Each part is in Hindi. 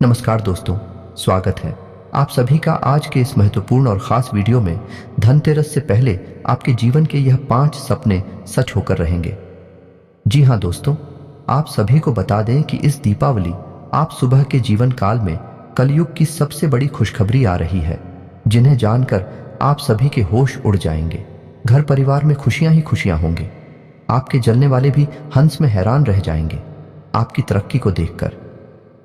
नमस्कार दोस्तों, स्वागत है आप सभी का आज के इस महत्वपूर्ण और खास वीडियो में। धनतेरस से पहले आपके जीवन के यह 5 सपने सच होकर रहेंगे। जी हाँ दोस्तों, आप सभी को बता दें कि इस दीपावली आप सुबह के जीवन काल में कलयुग की सबसे बड़ी खुशखबरी आ रही है, जिन्हें जानकर आप सभी के होश उड़ जाएंगे। घर परिवार में खुशियां ही खुशियां होंगे। आपके जलने वाले भी हंस में हैरान रह जाएंगे आपकी तरक्की को देखकर।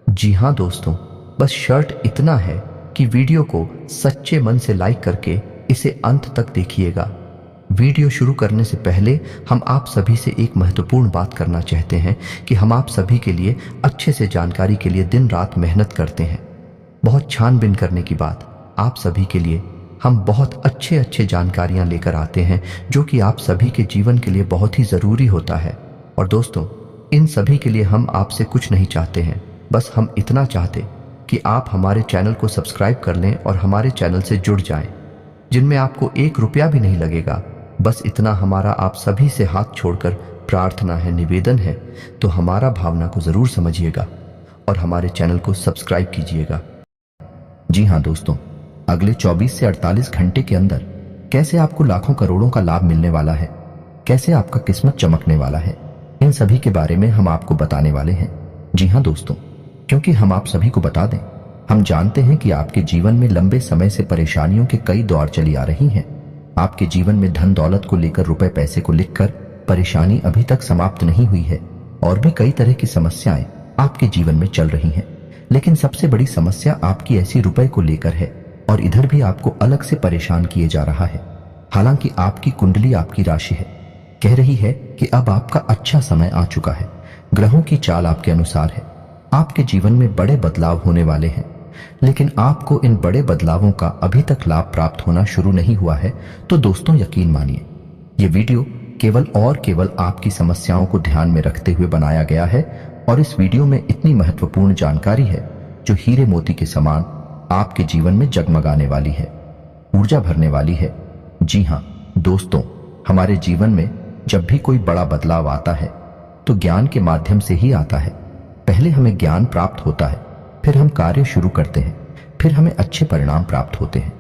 जी हाँ दोस्तों, बस शर्त इतना है कि वीडियो को सच्चे मन से लाइक करके इसे अंत तक देखिएगा। वीडियो शुरू करने से पहले हम आप सभी से एक महत्वपूर्ण बात करना चाहते हैं कि हम आप सभी के लिए अच्छे से जानकारी के लिए दिन रात मेहनत करते हैं। बहुत छानबीन करने की बात, आप सभी के लिए हम बहुत अच्छे जानकारियां लेकर आते हैं जो कि आप सभी के जीवन के लिए बहुत ही ज़रूरी होता है। और दोस्तों, इन सभी के लिए हम आपसे कुछ नहीं चाहते हैं, बस हम इतना चाहते कि आप हमारे चैनल को सब्सक्राइब कर लें और हमारे चैनल से जुड़ जाएं, जिनमें आपको 1 रुपया भी नहीं लगेगा। बस इतना हमारा आप सभी से हाथ छोड़कर प्रार्थना है, निवेदन है। तो हमारा भावना को ज़रूर समझिएगा और हमारे चैनल को सब्सक्राइब कीजिएगा। जी हाँ दोस्तों, अगले 24 से 48 घंटे के अंदर कैसे आपको लाखों करोड़ों का लाभ मिलने वाला है, कैसे आपका किस्मत चमकने वाला है, इन सभी के बारे में हम आपको बताने वाले हैं। जी हाँ दोस्तों, क्योंकि हम आप सभी को बता दें, हम जानते हैं कि आपके जीवन में लंबे समय से परेशानियों के कई दौर चली आ रही हैं। आपके जीवन में धन दौलत को लेकर, रुपए पैसे को लेकर परेशानी अभी तक समाप्त नहीं हुई है और भी कई तरह की समस्याएं आपके जीवन में चल रही हैं। लेकिन सबसे बड़ी समस्या आपकी ऐसी रुपए को लेकर है और इधर भी आपको अलग से परेशान किए जा रहा है। हालांकि आपकी कुंडली, आपकी राशि है, कह रही है कि अब आपका अच्छा समय आ चुका है। ग्रहों की चाल आपके अनुसार है, आपके जीवन में बड़े बदलाव होने वाले हैं। लेकिन आपको इन बड़े बदलावों का अभी तक लाभ प्राप्त होना शुरू नहीं हुआ है। तो दोस्तों, यकीन मानिए, ये वीडियो केवल और केवल आपकी समस्याओं को ध्यान में रखते हुए बनाया गया है और इस वीडियो में इतनी महत्वपूर्ण जानकारी है जो हीरे मोती के समान आपके जीवन में जगमगाने वाली है, ऊर्जा भरने वाली है। जी हाँ दोस्तों, हमारे जीवन में जब भी कोई बड़ा बदलाव आता है तो ज्ञान के माध्यम से ही आता है। पहले हमें ज्ञान प्राप्त होता है, फिर हम कार्य शुरू करते हैं, फिर हमें अच्छे परिणाम प्राप्त होते हैं।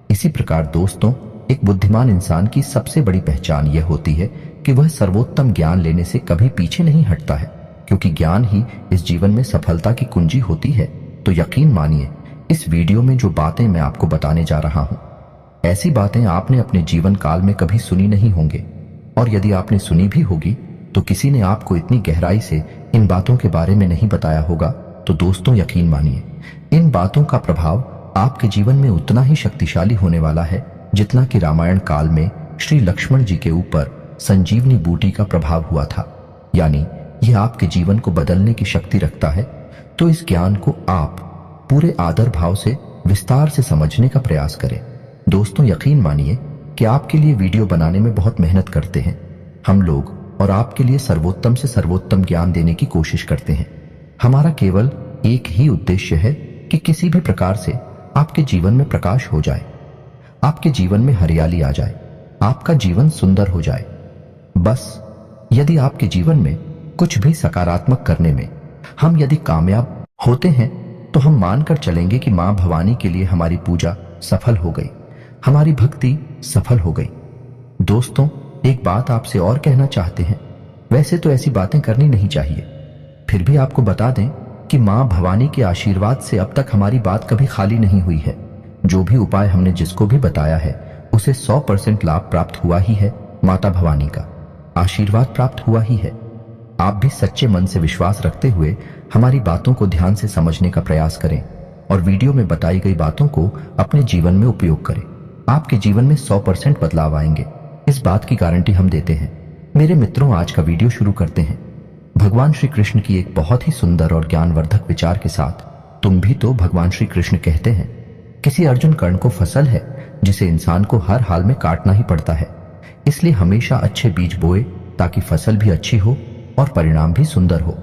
इसी प्रकार दोस्तों, एक बुद्धिमान इंसान की सबसे बड़ी पहचान यह होती है कि वह सर्वोत्तम ज्ञान लेने से कभी पीछे नहीं हटता है, क्योंकि ज्ञान ही इस जीवन में सफलता की कुंजी होती है। तो यकीन मानिए, इस वीडियो में जो बातें मैं आपको बताने जा रहा हूं, ऐसी बातें आपने अपने जीवन काल में कभी सुनी नहीं होंगे, और यदि आपने सुनी भी होगी तो किसी ने आपको इतनी गहराई से इन बातों के बारे में नहीं बताया होगा। तो दोस्तों, यकीन मानिए, इन बातों का प्रभाव आपके जीवन में उतना ही शक्तिशाली होने वाला है जितना कि रामायण काल में श्री लक्ष्मण जी के ऊपर संजीवनी बूटी का प्रभाव हुआ था। यानी यह आपके जीवन को बदलने की शक्ति रखता है। तो इस ज्ञान को आप पूरे आदर भाव से विस्तार से समझने का प्रयास करें। दोस्तों, यकीन मानिए कि आपके लिए वीडियो बनाने में बहुत मेहनत करते हैं हम लोग, और आपके लिए सर्वोत्तम से सर्वोत्तम ज्ञान देने की कोशिश करते हैं। हमारा केवल एक ही उद्देश्य है कि किसी भी प्रकार से आपके जीवन में प्रकाश हो जाए, आपके जीवन में हरियाली आ जाए, आपका जीवन सुंदर हो जाए। बस यदि आपके जीवन में कुछ भी सकारात्मक करने में हम यदि कामयाब होते हैं तो हम मानकर चलेंगे कि मां भवानी के लिए हमारी पूजा सफल हो गई, हमारी भक्ति सफल हो गई। दोस्तों, एक बात आपसे और कहना चाहते हैं। वैसे तो ऐसी बातें करनी नहीं चाहिए, फिर भी आपको बता दें कि मां भवानी के आशीर्वाद से अब तक हमारी बात कभी खाली नहीं हुई है। जो भी उपाय हमने जिसको भी बताया है उसे 100% लाभ प्राप्त हुआ ही है। माता भवानी का आशीर्वाद प्राप्त हुआ ही है। आप भी सच्चे मन से विश्वास रखते हुए हमारी बातों को ध्यान से समझने का प्रयास करें और वीडियो में बताई गई बातों को अपने जीवन में उपयोग करें। आपके जीवन में 100% बदलाव आएंगे, इस बात की गारंटी हम देते हैं। मेरे मित्रों, आज का वीडियो शुरू करते हैं भगवान श्री कृष्ण की एक बहुत ही सुंदर और ज्ञानवर्धक विचार के साथ। तुम भी तो भगवान श्री कृष्ण कहते हैं, किसी अर्जुन कर्ण को फसल है जिसे इंसान को हर हाल में काटना ही पड़ता है। इसलिए हमेशा अच्छे बीज बोए ताकि फसल भी अच्छी हो और परिणाम भी सुंदर हो।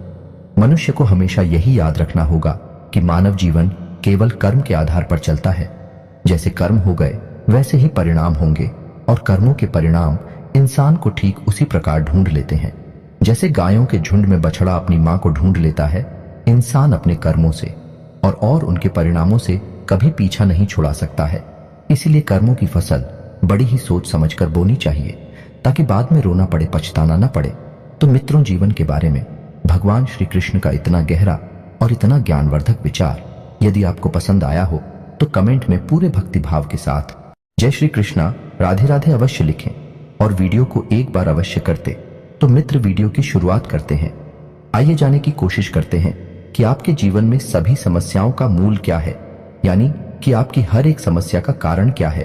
मनुष्य को हमेशा यही याद रखना होगा कि मानव जीवन केवल कर्म के आधार पर चलता है। जैसे कर्म हो गए वैसे ही परिणाम होंगे, और कर्मों के परिणाम इंसान को ठीक उसी प्रकार ढूंढ लेते हैं। जैसे गायों के झुंड में बछड़ा अपनी मां को ढूंढ लेता है, इंसान अपने कर्मों से और उनके परिणामों से कभी पीछा नहीं छुड़ा सकता है। इसीलिए कर्मों की फसल बड़ी ही सोच समझकर बोनी चाहिए, ताकि बाद में रोना पड़े, पछताना न पड़े। तो मित्रों, जीवन के बारे में भगवान श्री कृष्ण का इतना गहरा और इतना ज्ञानवर्धक विचार यदि आपको पसंद आया हो तो कमेंट में पूरे भक्ति भाव के साथ जय श्री कृष्णा, राधे राधे अवश्य लिखें और वीडियो को एक बार अवश्य करते। तो मित्र, वीडियो की शुरुआत करते हैं। आइए जाने की कोशिश करते हैं कि आपके जीवन में सभी समस्याओं का मूल क्या है, यानी कि आपकी हर एक समस्या का कारण क्या है।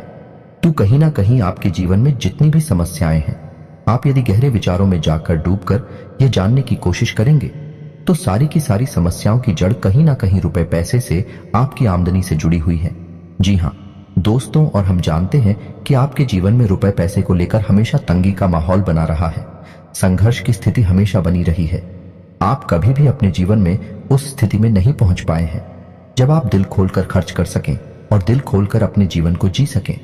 तो कहीं ना कहीं आपके जीवन में जितनी भी समस्याएं हैं, आप यदि गहरे विचारों में जाकर डूबकर यह जानने की कोशिश करेंगे तो सारी की सारी समस्याओं की जड़ कहीं ना कहीं रुपए पैसे से, आपकी आमदनी से जुड़ी हुई है। जी हाँ दोस्तों, और हम जानते हैं कि आपके जीवन में रुपए पैसे को लेकर हमेशा तंगी का माहौल बना रहा है, संघर्ष की स्थिति हमेशा बनी रही है। आप कभी भी अपने जीवन में उस स्थिति में नहीं पहुंच पाए हैं जब आप दिल खोलकर खर्च कर सकें और दिल खोलकर अपने जीवन को जी सकें।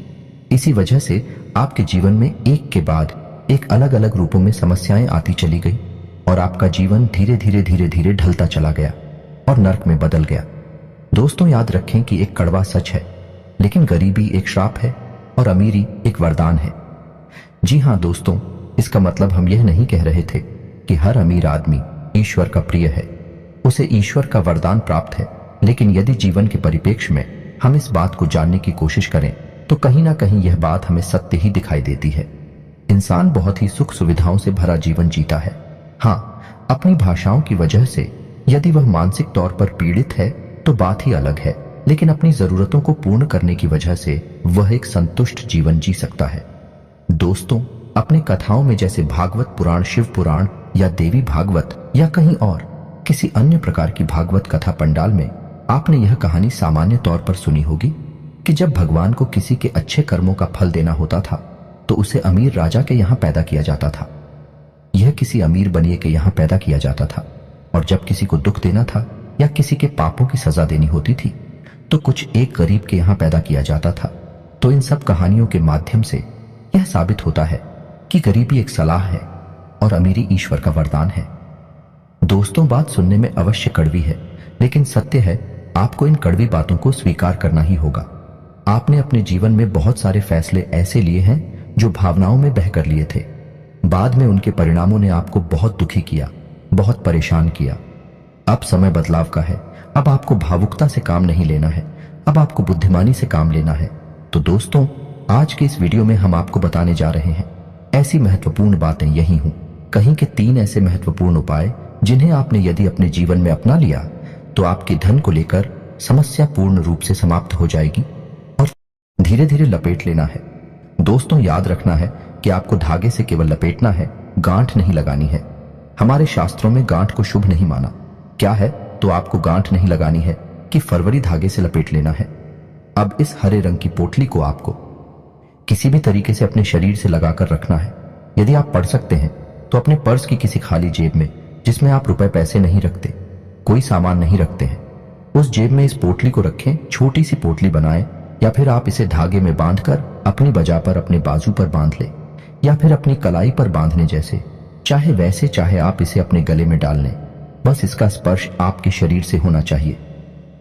इसी वजह से आपके जीवन में एक के बाद एक अलग अलग रूपों में समस्याएं आती चली गई और आपका जीवन धीरे धीरे ढलता चला गया और नर्क में बदल गया। दोस्तों, याद रखें कि एक कड़वा सच है, लेकिन गरीबी एक श्राप है और अमीरी एक वरदान है। जी हाँ दोस्तों, इसका मतलब हम यह नहीं कह रहे थे कि हर अमीर आदमी ईश्वर का प्रिय है, उसे ईश्वर का वरदान प्राप्त है। लेकिन यदि जीवन के परिप्रेक्ष्य में हम इस बात को जानने की कोशिश करें तो कहीं ना कहीं यह बात हमें सत्य ही दिखाई देती है। इंसान बहुत ही सुख सुविधाओं से भरा जीवन जीता है। हाँ, अपनी भाषाओं की वजह से यदि वह मानसिक तौर पर पीड़ित है तो बात ही अलग है, लेकिन अपनी जरूरतों को पूर्ण करने की वजह से वह एक संतुष्ट जीवन जी सकता है। दोस्तों, अपनी कथाओं में जैसे भागवत पुराण, शिव पुराण या देवी भागवत या कहीं और किसी अन्य प्रकार की भागवत कथा पंडाल में आपने यह कहानी सामान्य तौर पर सुनी होगी कि जब भगवान को किसी के अच्छे कर्मों का फल देना होता था तो उसे अमीर राजा के यहां पैदा किया जाता था। यह किसी अमीर बनिए के यहां पैदा किया जाता था। और जब किसी को दुख देना था या किसी के पापों की सजा देनी होती थी तो कुछ एक गरीब के यहां पैदा किया जाता था। तो इन सब कहानियों के माध्यम से यह साबित होता है कि गरीबी एक सलाह है और अमीरी ईश्वर का वरदान है। दोस्तों, बात सुनने में अवश्य कड़वी है, लेकिन सत्य है, आपको इन कड़वी बातों को स्वीकार करना ही होगा। आपने अपने जीवन में बहुत सारे फैसले ऐसे लिए हैं जो भावनाओं में बहकर लिए थे। बाद में उनके परिणामों ने आपको बहुत दुखी किया, बहुत परेशान किया। अब समय बदलाव का है। अब आपको भावुकता से काम नहीं लेना है, अब आपको बुद्धिमानी से काम लेना है। तो दोस्तों, आज के इस वीडियो में हम आपको बताने जा रहे हैं ऐसी महत्वपूर्ण बातें, यही हूं कहीं के 3 ऐसे महत्वपूर्ण उपाय जिन्हें आपने यदि अपने जीवन में अपना लिया तो आपके धन को लेकर समस्या पूर्ण रूप से समाप्त हो जाएगी और धीरे धीरे लपेट लेना है। दोस्तों, याद रखना है कि आपको धागे से केवल लपेटना है, गांठ नहीं लगानी है। हमारे शास्त्रों में गांठ को शुभ नहीं माना। क्या है? तो आपको गांठ नहीं लगानी है कि फरवरी धागे से लपेट लेना है। अब इस हरे रंग की पोटली को आपको किसी भी तरीके से अपने शरीर से लगाकर रखना है। यदि आप पढ़ सकते हैं तो अपने पर्स की किसी खाली जेब में, जिसमें आप रुपए पैसे नहीं रखते, कोई सामान नहीं रखते हैं, उस जेब में इस पोटली को रखें। छोटी सी पोटली बनाएं या फिर आप इसे धागे में बांधकर अपनी बजा पर अपने बाजू पर बांध ले या फिर अपनी कलाई पर बांधने जैसे, चाहे वैसे, चाहे आप इसे अपने गले में डाल लें। बस इसका स्पर्श आपके शरीर से होना चाहिए।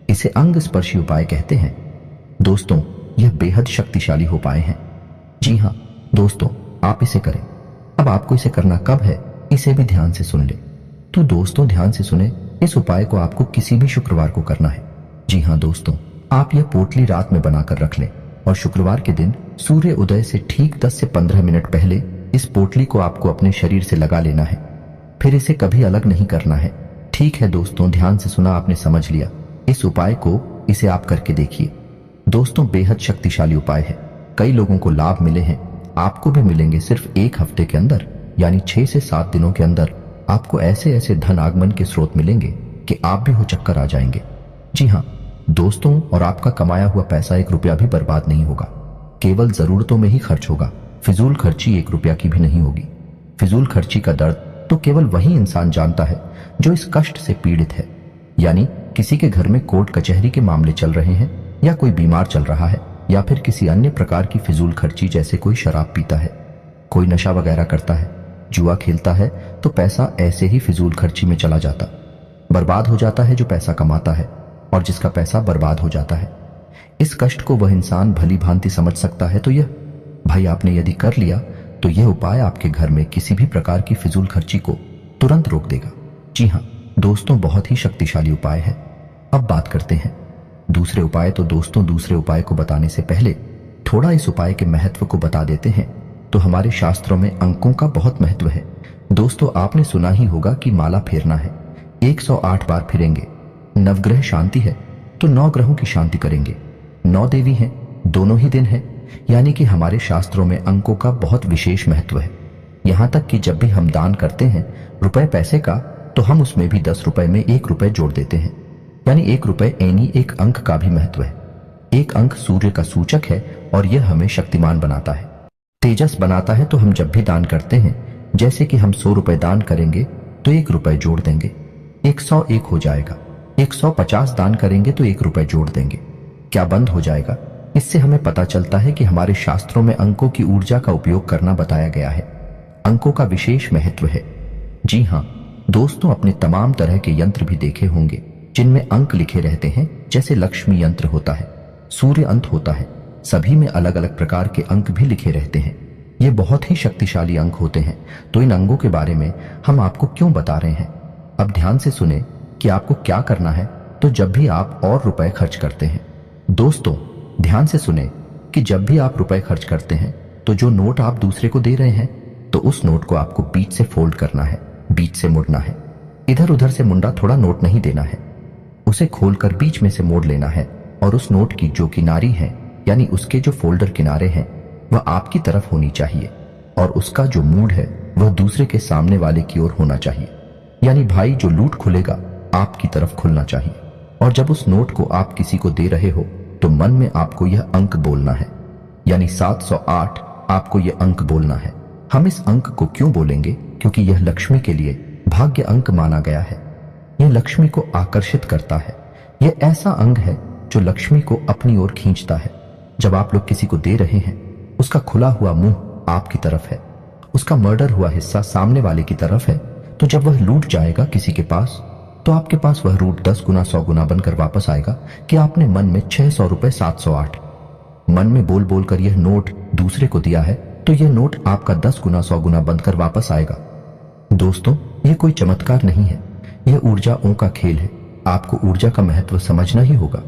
इसे अंग स्पर्शी उपाय कहते हैं। दोस्तों, यह बेहद शक्तिशाली उपाय है। जी हाँ दोस्तों, आप इसे करें। अब आपको इसे करना कब है, इसे भी ध्यान से सुन ले। तो दोस्तों, ध्यान से सुने, इस उपाय को आपको किसी भी शुक्रवार को करना है। जी हाँ दोस्तों, आप यह पोटली रात में बनाकर रख लें और शुक्रवार के दिन सूर्य उदय से ठीक 10 से 15 मिनट पहले इस पोटली को आपको अपने शरीर से लगा लेना है। फिर इसे कभी अलग नहीं करना है। ठीक है दोस्तों, ध्यान से सुना, आपने समझ लिया। इस उपाय को इसे आप करके देखिए। दोस्तों, बेहद शक्तिशाली उपाय है। कई लोगों को लाभ मिले हैं, आपको भी मिलेंगे। सिर्फ 1 हफ्ते के अंदर, यानी 6 से 7 दिनों के अंदर आपको ऐसे ऐसे धन आगमन के स्रोत मिलेंगे कि आप भी हो चक्कर आ जाएंगे। जी हाँ दोस्तों, और आपका कमाया हुआ पैसा 1 रुपया भी बर्बाद नहीं होगा, केवल जरूरतों में ही खर्च होगा। फिजूल खर्ची 1 रुपया की भी नहीं होगी। फिजूल खर्ची का दर्द तो केवल वही इंसान जानता है जो इस कष्ट से पीड़ित है, यानी किसी के घर में कोर्ट कचहरी के मामले चल रहे हैं, या कोई बीमार चल रहा है, या फिर किसी अन्य प्रकार की फिजूल खर्ची, जैसे कोई शराब पीता है, कोई नशा वगैरह करता है, जुआ खेलता है, तो पैसा ऐसे ही फिजूल खर्ची में चला जाता, बर्बाद हो जाता है जो पैसा कमाता है। और जिसका पैसा बर्बाद हो जाता है। इस कष्ट को वह इंसान भली भांति समझ सकता है तो यह भाई आपने यदि कर लिया तो यह उपाय आपके घर में किसी भी प्रकार की फिजूल खर्ची को तुरंत रोक देगा। जी हाँ दोस्तों, बहुत ही शक्तिशाली उपाय है। अब बात करते हैं दूसरे उपाय। तो दोस्तों, दूसरे उपाय को बताने से पहले थोड़ा इस उपाय के महत्व को बता देते हैं। तो हमारे शास्त्रों में अंकों का बहुत महत्व है। दोस्तों, आपने सुना ही होगा कि माला फेरना है, 108 बार फिरेंगे। नवग्रह शांति है तो 9 ग्रहों की शांति करेंगे। 9 देवी हैं, दोनों ही दिन है, यानी कि हमारे शास्त्रों में अंकों का बहुत विशेष महत्व है। यहां तक कि जब भी हम दान करते हैं रुपए पैसे का, तो हम उसमें भी 10 रुपए में 1 रुपए जोड़ देते हैं, यानी 1 रुपए यानी 1 अंक का भी महत्व है। 1 अंक सूर्य का सूचक है और यह हमें शक्तिमान बनाता है, तेजस बनाता है। तो हम जब भी दान करते हैं, जैसे कि हम 100 रुपए दान करेंगे तो 1 रुपए जोड़ देंगे, 101 हो जाएगा। 150 दान करेंगे तो 1 रुपए जोड़ देंगे, क्या बंद हो जाएगा। इससे हमें पता चलता है कि हमारे शास्त्रों में अंकों की ऊर्जा का उपयोग करना बताया गया है। अंकों का विशेष महत्व है। जी हाँ दोस्तों, अपने तमाम तरह के यंत्र भी देखे होंगे जिनमें अंक लिखे रहते हैं, जैसे लक्ष्मी यंत्र होता है, सूर्य अंत होता है, सभी में अलग अलग प्रकार के अंक भी लिखे रहते हैं। ये बहुत ही शक्तिशाली अंक होते हैं। तो इन अंगों के बारे में हम आपको क्यों बता रहे हैं, अब ध्यान से सुने कि आपको क्या करना है। तो जब भी आप और रुपए खर्च करते हैं, दोस्तों ध्यान से सुने कि जब भी आप रुपए खर्च करते हैं तो जो नोट आप दूसरे को दे रहे हैं, तो उस नोट को आपको बीच से फोल्ड करना है, बीच से मुड़ना है। इधर उधर से मुंडा थोड़ा नोट नहीं देना है, उसे खोलकर बीच में से मोड़ लेना है। और उस नोट की जो किनारी है, यानी उसके जो फोल्डर किनारे हैं, वह आपकी तरफ होनी चाहिए और उसका जो मूड है वह दूसरे के सामने वाले की ओर होना चाहिए। यानी भाई जो लूट खुलेगा आपकी तरफ खुलना चाहिए। और जब उस नोट को आप किसी को दे रहे हो तो मन में आपको यह अंक बोलना है, यानी 708 आपको यह अंक बोलना है। हम इस अंक को क्यों बोलेंगे, क्योंकि यह लक्ष्मी के लिए भाग्य अंक माना गया है। यह लक्ष्मी को आकर्षित करता है। यह ऐसा अंग है जो लक्ष्मी को अपनी ओर खींचता है। जब आप लोग किसी को दे रहे हैं, उसका खुला हुआ मुंह आपकी तरफ है, उसका मर्डर हुआ हिस्सा सामने वाले की तरफ है। तो जब वह लूट जाएगा किसी के पास, तो आपके पास वह लूट 10 गुना 100 गुना बनकर वापस आएगा कि आपने मन में 600 रुपए 708 मन में बोल बोल कर यह नोट दूसरे को दिया है, तो यह नोट आपका 10 गुना 100 गुना बनकर वापस आएगा। दोस्तों, यह कोई चमत्कार नहीं है, यह ऊर्जाओं का खेल है। आपको ऊर्जा का महत्व समझना ही होगा।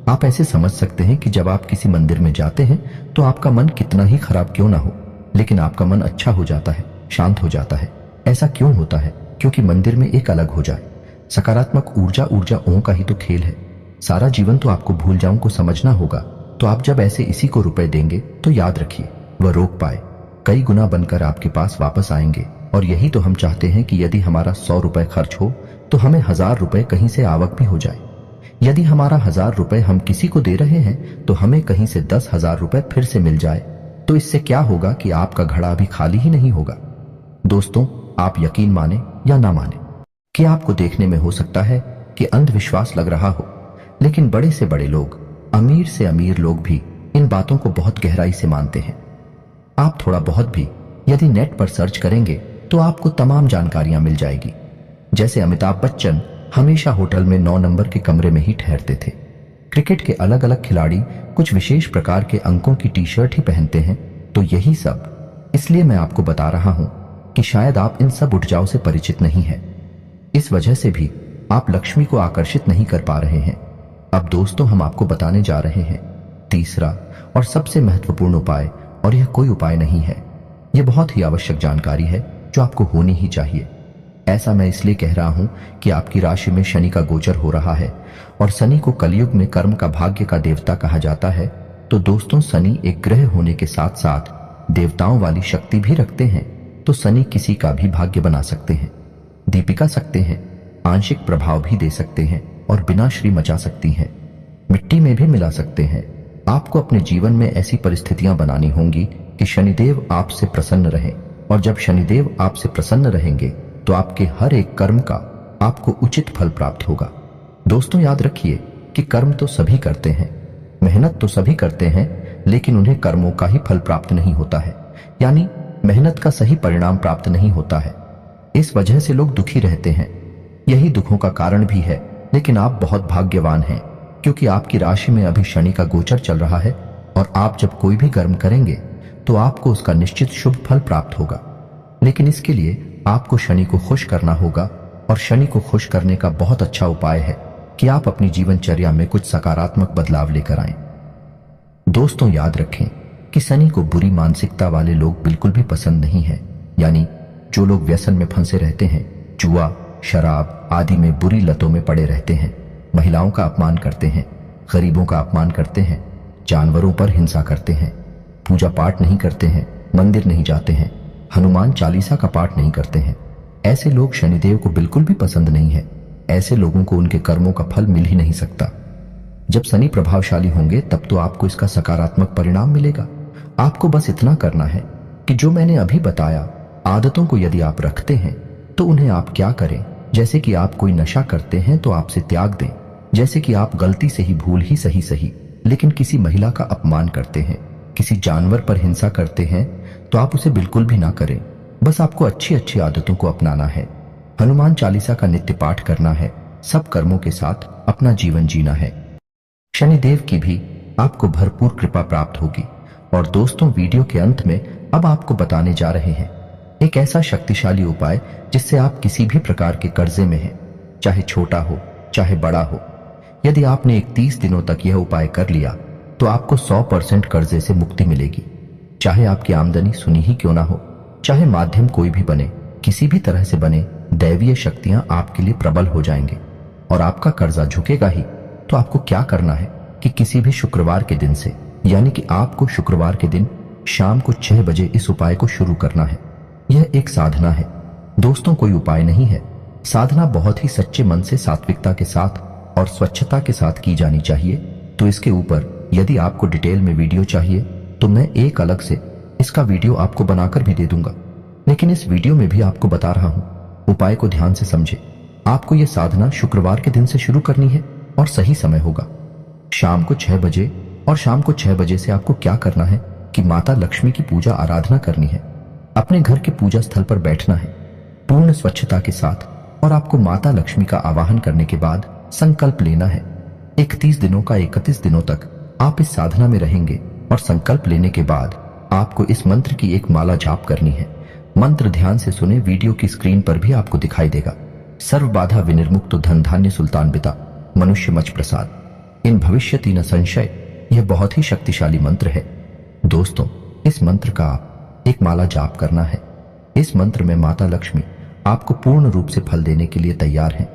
आप ऐसे समझ सकते हैं कि जब आप किसी मंदिर में जाते हैं तो आपका मन कितना ही खराब क्यों ना हो, लेकिन आपका मन अच्छा हो जाता है, शांत हो जाता है। ऐसा क्यों होता है? क्योंकि मंदिर में एक अलग हो जाए। सकारात्मक ऊर्जाओं का ही तो खेल है। सारा जीवन तो आपको भूल जाऊं को समझना होगा। तो आप जब ऐसे इसी को रुपए देंगे तो याद रखिए वह रोक पाए, कई गुना बनकर आपके पास वापस आएंगे। और यही तो हम चाहते हैं कि यदि हमारा 100 रुपए खर्च हो तो हमें 1000 रुपए कहीं से आवक भी हो जाए। यदि हमारा 1000 रुपए हम किसी को दे रहे हैं तो हमें कहीं से 10,000 रुपए फिर से मिल जाए। तो इससे क्या होगा कि आपका घड़ा अभी खाली ही नहीं होगा। दोस्तों, आप यकीन माने या ना माने कि आपको देखने में हो सकता है कि अंधविश्वास लग रहा हो, लेकिन बड़े से बड़े लोग, अमीर से अमीर लोग भी इन बातों को बहुत गहराई से मानते हैं। आप थोड़ा बहुत भी यदि नेट पर सर्च करेंगे तो आपको तमाम जानकारियां मिल जाएगी। जैसे अमिताभ बच्चन हमेशा होटल में 9 नंबर के कमरे में ही ठहरते थे। क्रिकेट के अलग अलग खिलाड़ी कुछ विशेष प्रकार के अंकों की टी शर्ट ही पहनते हैं। तो यही सब इसलिए मैं आपको बता रहा हूं कि शायद आप इन सब ऊर्जाओं से परिचित नहीं हैं। इस वजह से भी आप लक्ष्मी को आकर्षित नहीं कर पा रहे हैं। अब दोस्तों, हम आपको बताने जा रहे हैं तीसरा और सबसे महत्वपूर्ण उपाय। और यह कोई उपाय नहीं है, यह बहुत ही आवश्यक जानकारी है जो आपको होनी ही चाहिए। ऐसा मैं इसलिए कह रहा हूं कि आपकी राशि में शनि का गोचर हो रहा है और शनि को कलयुग में कर्म का भाग्य का देवता कहा जाता है। तो दोस्तों, शनि एक ग्रह होने के साथ साथ देवताओं वाली शक्ति भी रखते हैं। तो शनि किसी का भी भाग्य बना सकते हैं, दीपिका सकते हैं, आंशिक प्रभाव भी दे सकते हैं और विनाश्री मचा सकती हैं, मिट्टी में भी मिला सकते हैं। आपको अपने जीवन में ऐसी परिस्थितियां बनानी होंगी कि शनिदेव आपसे प्रसन्न रहें। और जब शनिदेव आपसे प्रसन्न रहेंगे तो आपके हर एक कर्म का आपको उचित फल प्राप्त होगा। दोस्तों, याद रखिए कि कर्म तो सभी करते हैं, मेहनत तो सभी करते हैं, लेकिन उन्हें कर्मों का ही फल प्राप्त नहीं होता है, यानी मेहनत का सही परिणाम प्राप्त नहीं होता है। इस वजह से लोग दुखी रहते हैं। यही दुखों का कारण भी है। लेकिन आप बहुत भाग्यवान हैं क्योंकि आपकी राशि में अभी शनि का गोचर चल रहा है और आप जब कोई भी कर्म करेंगे तो आपको उसका निश्चित शुभ फल प्राप्त होगा। लेकिन इसके लिए आपको शनि को खुश करना होगा और शनि को खुश करने का बहुत अच्छा उपाय है कि आप अपनी जीवनचर्या में कुछ सकारात्मक बदलाव लेकर आएं। दोस्तों, याद रखें कि शनि को बुरी मानसिकता वाले लोग बिल्कुल भी पसंद नहीं है, यानी जो लोग व्यसन में फंसे रहते हैं, जुआ, शराब आदि में बुरी लतों में पड़े रहते हैं, महिलाओं का अपमान करते हैं, गरीबों का अपमान करते हैं, जानवरों पर हिंसा करते हैं, पूजा पाठ नहीं करते हैं, मंदिर नहीं जाते हैं, हनुमान चालीसा का पाठ नहीं करते हैं, ऐसे लोग शनिदेव को बिल्कुल भी पसंद नहीं है। ऐसे लोगों को उनके कर्मों का फल मिल ही नहीं सकता। जब शनि प्रभावशाली होंगे तब तो आपको इसका सकारात्मक परिणाम मिलेगा। आपको बस इतना करना है कि जो मैंने अभी बताया आदतों को यदि आप रखते हैं तो उन्हें आप क्या करें। जैसे कि आप कोई नशा करते हैं तो आपसे त्याग दें। जैसे कि आप गलती से ही भूल ही सही लेकिन किसी महिला का अपमान करते हैं, किसी जानवर पर हिंसा करते हैं तो आप उसे बिल्कुल भी ना करें। बस आपको अच्छी अच्छी आदतों को अपनाना है, हनुमान चालीसा का नित्य पाठ करना है, सब कर्मों के साथ अपना जीवन जीना है। शनिदेव की भी आपको भरपूर कृपा प्राप्त होगी। और दोस्तों, वीडियो के अंत में अब आपको बताने जा रहे हैं एक ऐसा शक्तिशाली उपाय जिससे आप किसी भी प्रकार के कर्जे में हैं, चाहे छोटा हो चाहे बड़ा हो। यदि आपने 31 दिनों तक यह उपाय कर लिया तो आपको 100% कर्जे से मुक्ति मिलेगी। चाहे आपकी आमदनी सुनी ही क्यों ना हो, चाहे माध्यम कोई भी बने, किसी भी तरह से बने, दैवीय शक्तियां आपके लिए प्रबल हो जाएंगे और आपका कर्जा झुकेगा ही। तो आपको क्या करना है कि किसी भी शुक्रवार के दिन से, यानी कि आपको शुक्रवार के दिन शाम को 6 बजे इस उपाय को शुरू करना है। यह एक साधना है दोस्तों, कोई उपाय नहीं है। साधना बहुत ही सच्चे मन से, सात्विकता के साथ और स्वच्छता के साथ की जानी चाहिए। तो इसके ऊपर यदि आपको डिटेल में वीडियो चाहिए तो मैं एक अलग से इसका वीडियो आपको बनाकर भी दे दूंगा, लेकिन इस वीडियो में भी आपको बता रहा हूं। उपाय को ध्यान से समझे। आपको यह साधना शुक्रवार के दिन से शुरू करनी है और सही समय होगा शाम को 6 बजे। और शाम को 6 बजे से आपको क्या करना है कि माता लक्ष्मी की पूजा आराधना करनी है। अपने घर के पूजा स्थल पर बैठना है पूर्ण स्वच्छता के साथ और आपको माता लक्ष्मी का आवाहन करने के बाद संकल्प लेना है। 31 दिनों का 31 दिनों तक आप इस साधना में रहेंगे और संकल्प लेने के बाद आपको इस मंत्र की एक माला जाप करनी है। मंत्र ध्यान से सुने, वीडियो की स्क्रीन पर भी आपको दिखाई देगा। सर्व बाधा विनिर्मुक्त धन धान्य सुल्तान बिता मनुष्य मच प्रसाद इन भविष्यति न संशय। यह बहुत ही शक्तिशाली मंत्र है दोस्तों। इस मंत्र का आप एक माला जाप करना है। इस मंत्र में माता लक्ष्मी आपको पूर्ण रूप से फल देने के लिए तैयार हैं।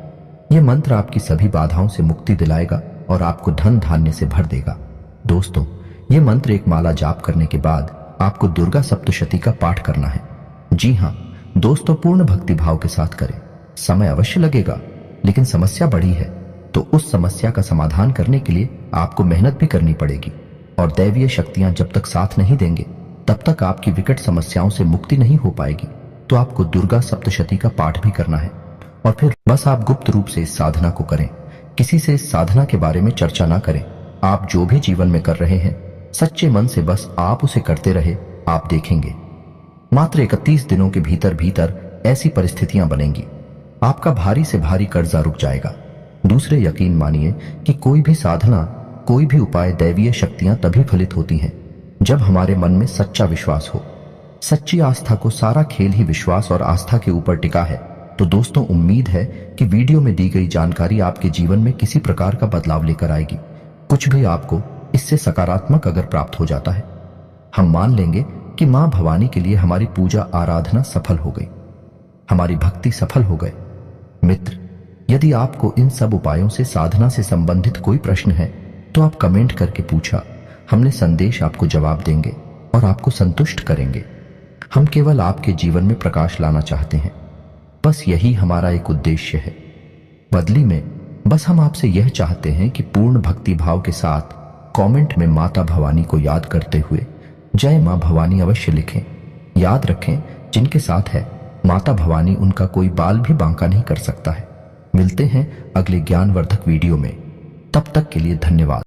यह मंत्र आपकी सभी बाधाओं से मुक्ति दिलाएगा और आपको धन धान्य से भर देगा। दोस्तों, यह मंत्र एक माला जाप करने के बाद आपको दुर्गा सप्तशती का पाठ करना है। जी हाँ दोस्तों, पूर्ण भक्ति भाव के साथ करें। समय अवश्य लगेगा, लेकिन समस्या बड़ी है तो उस समस्या का समाधान करने के लिए आपको मेहनत भी करनी पड़ेगी। और दैवीय शक्तियां जब तक साथ नहीं देंगे तब तक आपकी विकट समस्याओं से मुक्ति नहीं हो पाएगी। तो आपको दुर्गा सप्तशती का पाठ भी करना है और फिर बस आप गुप्त रूप से इस साधना को करें। किसी से इस साधना के बारे में चर्चा ना करें। आप जो भी जीवन में कर रहे हैं सच्चे मन से बस आप उसे करते रहे। आप देखेंगे मात्र 31 दिनों के भीतर भीतर ऐसी परिस्थितियां बनेंगी, आपका भारी से भारी कर्जा रुक जाएगा। दूसरे, यकीन मानिए कि कोई भी साधना, कोई भी उपाय, दैवीय शक्तियां तभी फलित होती हैं जब हमारे मन में सच्चा विश्वास हो। सच्ची आस्था को सारा खेल ही विश्वास और आस्था के ऊपर टिका है। तो दोस्तों, उम्मीद है कि वीडियो में दी गई जानकारी आपके जीवन में किसी प्रकार का बदलाव लेकर आएगी। कुछ भी आपको इससे सकारात्मक अगर प्राप्त हो जाता है, हम मान लेंगे कि मां भवानी के लिए हमारी पूजा आराधना सफल हो गई, हमारी भक्ति सफल हो गए। मित्र, यदि आपको इन सब उपायों से, साधना से संबंधित कोई प्रश्न है तो आप कमेंट करके पूछा। हमने संदेश आपको जवाब देंगे और आपको संतुष्ट करेंगे। हम केवल आपके जीवन में प्रकाश लाना चाहते हैं, बस यही हमारा एक उद्देश्य है। बदली में बस हम आपसे यह चाहते हैं कि पूर्ण भक्ति भाव के साथ कमेंट में माता भवानी को याद करते हुए जय मां भवानी अवश्य लिखें। याद रखें, जिनके साथ है माता भवानी, उनका कोई बाल भी बांका नहीं कर सकता है। मिलते हैं अगले ज्ञानवर्धक वीडियो में, तब तक के लिए धन्यवाद।